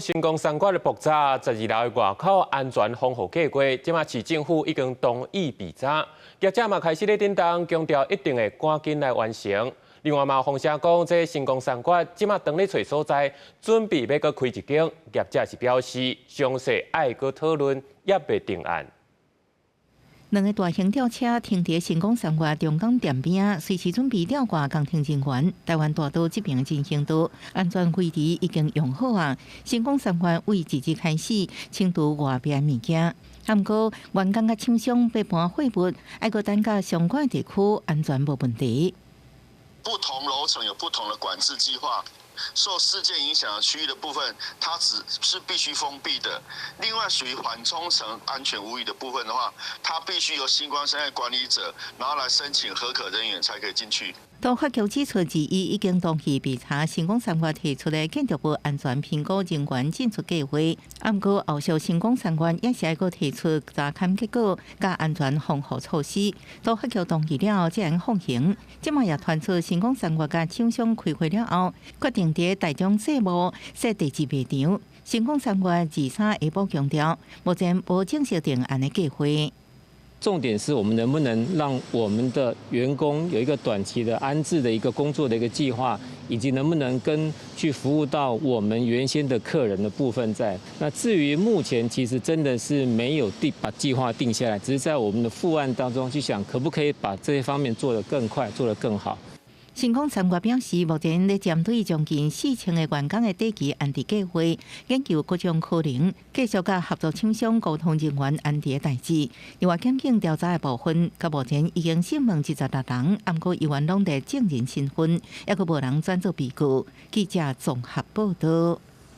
成功三决的爆炸，12楼的外口安全防护计划，即马市政府已经同意备炸，业者嘛开始咧叮当，强调一定会赶紧来完成。另外嘛，风声讲这成功三决即马当咧找所在，准备要搁开一间，业者是表示详细爱搁讨论，也未定案。 两个大型吊车停伫成功三决中港店边，随时准备吊挂工程人员。台湾大道这边进行到安全规矩已经用好啊。成功三决为即日开始清除外边物件，不过员工甲厂商被搬废物，还阁等甲相关地区安全无问题。不同楼层有不同的管制计划。 受事件影响的区域的部分，它只是必须封闭的。另外，属于缓冲层安全无虞的部分的话，它必须由星光生态管理者，然后来申请核可人员才可以进去。当法局指出，之一已经同意备查成功三决提出的建筑物安全评估人员进出计划。不过，后续成功三决也是要阁提出查勘结果甲安全防护措施。当法局同意了后，才能放行。即卖也传出成功三决甲厂商开会了后，决定伫台中世贸设第二卖场。成功三决23下晡强调，目前无正式定案的计划。 重点是我们能不能让我们的员工有一个短期的安置的一个工作的一个计划，以及能不能去服务到我们原先的客人的部分在。那至于目前其实真的是没有把计划定下来，只是在我们的副案当中去想，可不可以把这些方面做得更快，做得更好。 成功三决表示，目前咧针对将近4000个员工的短期安置计划，研究各种可能，继续甲合作厂商沟通人员安置的代志。另外，检警调查的部分，到目前已经审问16人，不过依然拢在证人身份，也阁无人转做被告。记者综合报道。